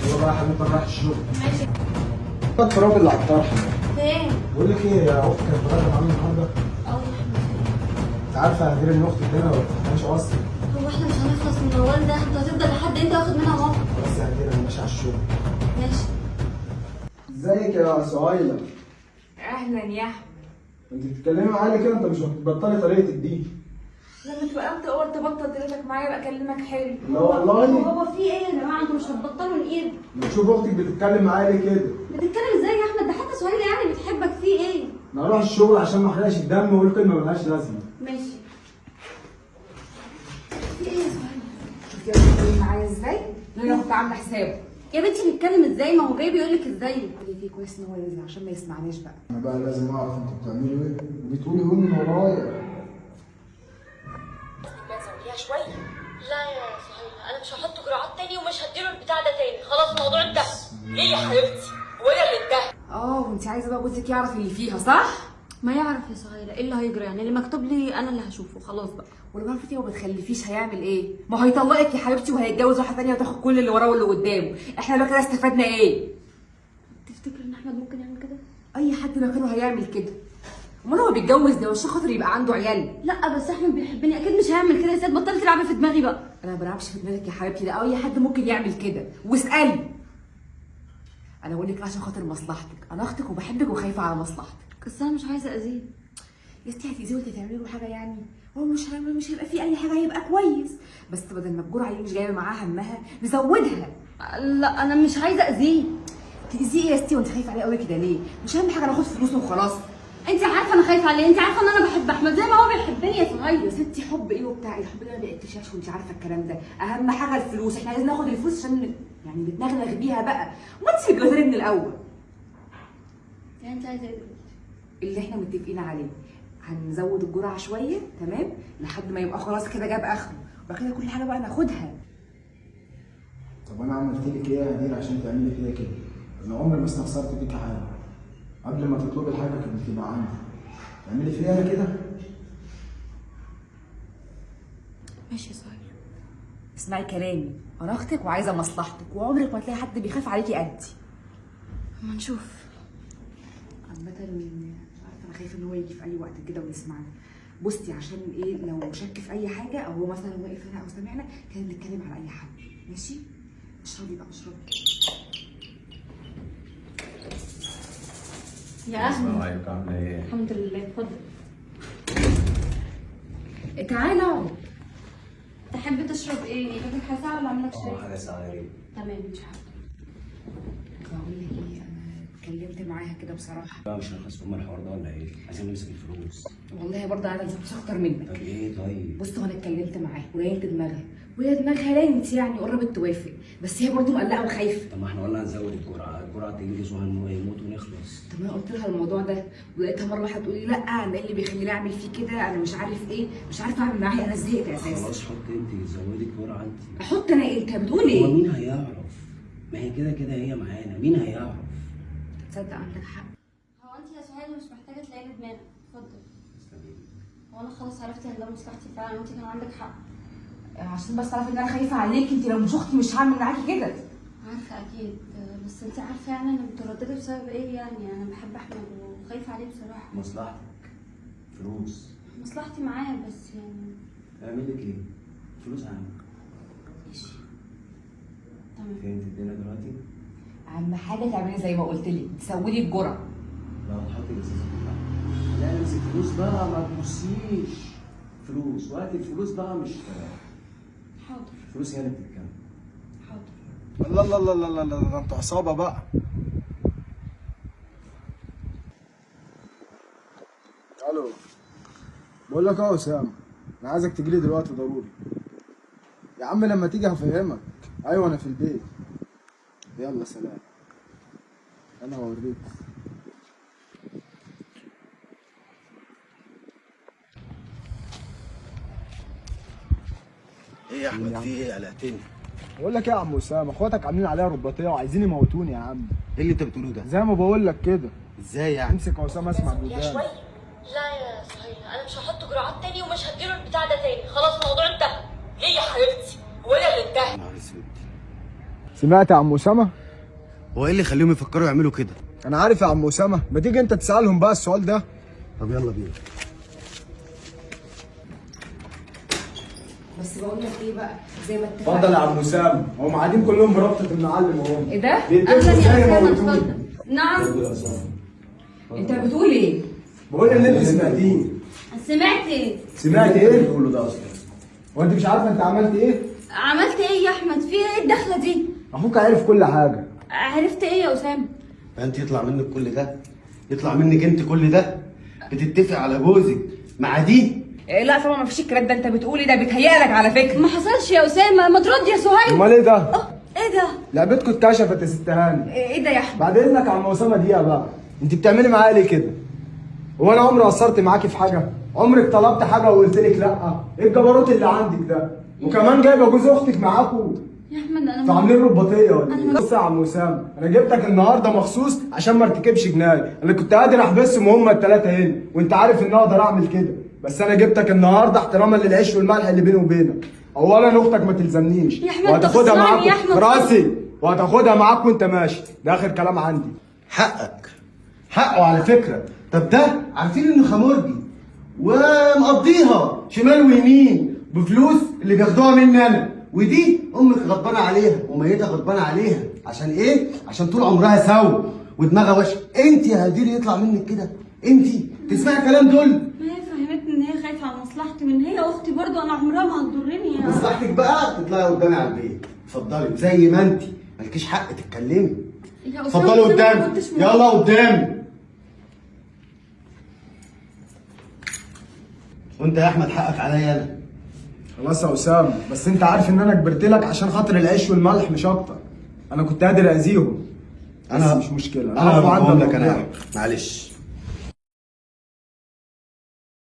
يلا بقى يا حبيبي رايح الشغل. ماشي. التراب اللي على الطرح. فين؟ بقول لك ايه يا اختي، كانت بتغدى معانا النهارده. اه. انت عارفه يا غير ان اختك هنا ما بتفهمش اصلا. هو احنا مش هنخلص من الموال ده؟ انت هتفضل لحد امتى واخد منها موقف؟ بس يا غير انا ماشي على الشغل. ماشي. ازيك يا سهيله؟ اهلا يا احمد. انت بتتكلمي معايا كده، انت مش بتبطلي طريقتك دي. لما تبقى انت اول تبطل طريقتك معايا بقى اكلمك حلو. لا والله. هو في ايه يا جماعه؟ انتوا مش هتبطلوا الايد؟ بتشوف اختك بتتكلم معايا ليه كده؟ بتتكلم ازاي يا احمد؟ ده حتى سهيله يعني بتحبك، في ايه؟ انا هروح الشغل عشان ما احرقش الدم واقول كلمه ملهاش لازمه. ماشي. في ايه يا سهيله؟ شفتي انا بتتكلم معايا ازاي؟ انا كنت عامله حسابه. يا بنتي بيتكلم ازاي؟ ما هو جاي بيقول لك ازاي؟ قولي فيه كويس ان هو ينزل عشان ما يسمعناش بقى. انا بقى لازم اعرف انتوا بتعملوا ايه وبتقولي هم من ورايا. زوديها شويه. لا يا سهيلة، انا مش هحط جرعات تاني ومش هديله البتاع ده تاني، خلاص الموضوع انتهى. ليه يا حبيبتي؟ هو انا اللي انتهى؟ وانت عايزه بقى جوزك يعرف اللي فيها صح؟ ما يعرف يا سهيله، ايه اللي هيجري يعني؟ اللي مكتوب لي انا اللي هشوفه، خلاص بقى. ولو عرفتي ما بتخلفيش هيعمل ايه؟ ما هو هيطلقك يا حبيبتي وهيتجوز واحده ثانيه وتاخد كل اللي وراه واللي قدامه. احنا بقى كده استفدنا ايه؟ تفتكر ان احمد ممكن يعمل كده؟ اي حد مكانه هيعمل كده. امال هو بيتجوز ده عشان خاطر يبقى عنده عيال؟ لا بس احمد بيحبني، اكيد مش هيعمل كده. يا سيد بطلي تلعبي في دماغي بقى. انا ما بلعبش في دماغك يا حبيبتي، ده اي حد ممكن يعمل كده، واسالي. انا بقول لك عشان خاطر مصلحتك، انا اختك وبحبك وخايفه على مصلحتك. بس انا مش عايزه اذيه. يا ستي هتاذيه وانت تعملي له حاجه يعني؟ هو مش هيبقى فيه اي حاجه، هيبقى كويس. بس بدل ما الجرعه دي مش جايبه معاها همها نزودها. لا انا مش عايزه اذيه. تاذيه يا ستي وانت خايفه عليه قوي كده ليه؟ مش اهم حاجه ناخد فلوسه وخلاص. انت عارفه انا خايفه عليه، انت عارفه ان انا بحب احمد زي ما هو بيحبني يا صغير. يا ستي حب ايه وبتاع الحب ده ما بيقتشاش وانت عارفه الكلام ده. اهم حاجه الفلوس، احنا عايزين ناخد الفلوس عشان يعني نتنغنغ بيها بقى. وانت اللي جوزاني من الاول. يعني انت عايزه ايه؟ اللي احنا متفقين عليه هنزود الجرعه شويه تمام لحد ما يبقى خلاص كده جاب اخره، وبعد كده كل حاجه بقى ناخدها. طب انا عملت لك ايه يا هدير عشان تعملي فيا كده؟ انا عمري ما استخسرت فيكي حاجه. قبل ما تطلبي الحاجه كانت بتبقى عندي. تعملي فيا انا كده؟ ماشي يا سهير، اسمعي كلامي، انا اختك وعايزه مصلحتك، وعمرك ما تلاقي حد بيخاف عليكي قدي. اما نشوف. عامة عارفه انا خايفه ان هو يجي في اي وقت كده ويسمعنا. بصي عشان ايه، لو شك في اي حاجه او هو مثلا واقف هنا او سامعنا كان نتكلم على اي حد. ماشي؟ اشربي بقى اشربي. يا اهلا. السلام عليكم، عامله ايه؟ الحمد لله، اتفضل. تعالى اقعد. تحب تشرب ايه؟ يجيب لك حاجه ساقعه ولا اعمل لك شاي؟ حاجه سعريه. تمام مش عارفه. بقول لك ايه، انا اتكلمت معاها كده بصراحه. بقى مش هنخلص في الحوار ده ولا ايه؟ عايزين نمسك الفلوس. والله برضه عايزه فلوس اكتر منك. طب ايه طيب؟ بص هو انا اتكلمت معاها وريحت دماغها، وهي دماغها لانت يعني قربت توافق، بس هي برضه مقلقه وخايفه. طب ما احنا قلنا هنزود الجرعه تنجز وهيموت ونخلص. طب انا قلت لها الموضوع ده ولقيتها مره واحده تقول لي لا انا ايه اللي بيخليني اعمل فيه كده، انا مش عارف ايه، مش عارفه اعمل معاه، انا زهقت اساسا. خلاص حط انت، زودي الجرعه انت. احط انا ايه؟ انت بتقول هو ايه؟ مين هيعرف؟ ما هي كده كده هي معانا، مين هيعرف؟ تصدق عندك حق. هو انت يا سهيل مش محتاجه تلاقي لي دماغك، اتفضل. هو انا خلاص عرفت ان ده مصلحتي فعلا، وانت كان عندك حق. عشان بس تعرفي ان انا خايفه عليك، انت لو مش اختي مش هعمل معاكي كده. عارفه اكيد، بس انت عارفه يعني انا متردده بسبب ايه؟ يعني انا بحب احمد وخايفه عليه بصراحه. مصلحتك فلوس. مصلحتي معاه بس يعني. اعمل لك ايه؟ فلوس اهم. ماشي تمام. فين تدينا دلوقتي؟ اهم حاجه تعملي زي ما قلت لك، تسودي الجرعه. لا تحطي الازازه كلها. لا امسك فلوس بقى، ما تبصيش. فلوس، وقت الفلوس بقى مش حاضر. الفلوس هي اللي بتتكلم. حاضر. الله الله الله الله الله، ده انتوا عصابه بقى. الو، بقول لك يا اسامه، انا عايزك تجي لي دلوقتي ضروري. يا عم لما تيجي هفهمك. ايوه انا في البيت. يلا سلام. انا هوريك. ايه يا احمد، في ايه؟ قلقتني. بقول لك ايه يا عم اسامه، اخواتك عاملين عليا رباطيه وعايزين يموتوني يا عم. ايه اللي انت بتقوله ده؟ زي ما بقول لك كده. ازاي يعني؟ امسك يا اسامه اسمع يا بودان. شوية. لا يا سهيلة، انا مش هحط جرعات تاني ومش هديله البتاع ده تاني، خلاص الموضوع انتهى. ليه يا حبيبتي؟ هو انا اللي انتهى؟ نهار اسود. سمعت يا عم اسامه؟ هو ايه اللي يخليهم يفكروا يعملوا كده؟ انا عارف يا عم اسامه، ما تيجي انت تسالهم بقى السؤال ده. طب يلا بينا. بس بقول لك ايه بقى، زي ما اتفقنا. اتفضل يا عم اسامه، هم قاعدين كلهم بربطه المعلم اهو. ايه ده؟ بيتفقوا اهلا ازاي يا اسامه، يموتوني. اتفضل. نعم. انت بتقول ايه؟ بقول اللي انت سمعتيه. سمعت ايه؟ سمعت ايه؟ كله ده اصلا هو انت مش عارفه انت عملت ايه؟ عملت ايه يا احمد؟ في ايه الدخله دي؟ اخوك عارف كل حاجه. عرفت ايه يا اسامه؟ انت يطلع منك كل ده؟ يطلع منك انت كل ده؟ بتتفق على جوزك مع دي؟ إيه لا طبعا ما فيش الكلام ده، انت بتقول ايه؟ ده بيتهيألك على فكره. ما حصلش يا اسامه، ما ترد يا سهيل. امال ايه ده؟ ايه ده؟ لعبتكم اتكشفت يا ست هاني. ايه ده يا احمد؟ بعد اذنك يا عم اسامه دقيقه بقى، انت بتعملي معايا ليه كده؟ هو انا عمري قصرت معاكي في حاجه؟ عمرك طلبت حاجه وقلت لك لا؟ ايه الجبروت اللي عندك ده؟ وكمان جايبه جوز اختك معاكوا، يا احمد انا انتوا عاملين رباطيه ولا أنا ايه؟ ما- بص يا عم اسامه، انا جبتك النهارده مخصوص عشان ما ارتكبش جنايه، انا كنت قادر احبسهم هما الثلاثه هنا، وانت عارف ان اقدر اعمل كده، بس انا جبتك النهارده احتراما للعيش والملح اللي بيني وبينك. اولا اختك ما تلزمنيش، يا أحمد وهتاخدها تخسرني معاك يا أحمد. في راسي، وهتاخدها معاك وانت ماشي، ده اخر كلام عندي. حقك، حقه على فكره. طب ده عارفين انه خمرجي ومقضيها شمال ويمين بفلوس اللي بياخدوها مني انا، ودي امك غضبانه عليها وميتها غضبانه عليها. عشان ايه؟ عشان طول عمرها سوا ودماغها وش. انت يا هدير يطلع منك كده؟ انت تسمعي الكلام دول؟ ما هي فهمتني ان هي خايفه على مصلحتي، وان هي اختي برضو انا عمرها ما هتضرني يا مصلحتك بقى تطلعي قدامي على البيت. اتفضلي زي ما انت، مالكيش حق تتكلمي. يا أسامة، اتفضلي بس أنا ما قدامي، كنتش يلا قدامي. وانت يا احمد حقك عليا انا. خلاص يا اسامه، بس انت عارف ان انا كبرت لك عشان خاطر العيش والملح مش اكتر، انا كنت قادر اذيهم. انا بس مش مشكله، انا عفوا عنك هقول يا لك انا ربنا. يا أحمد. معلش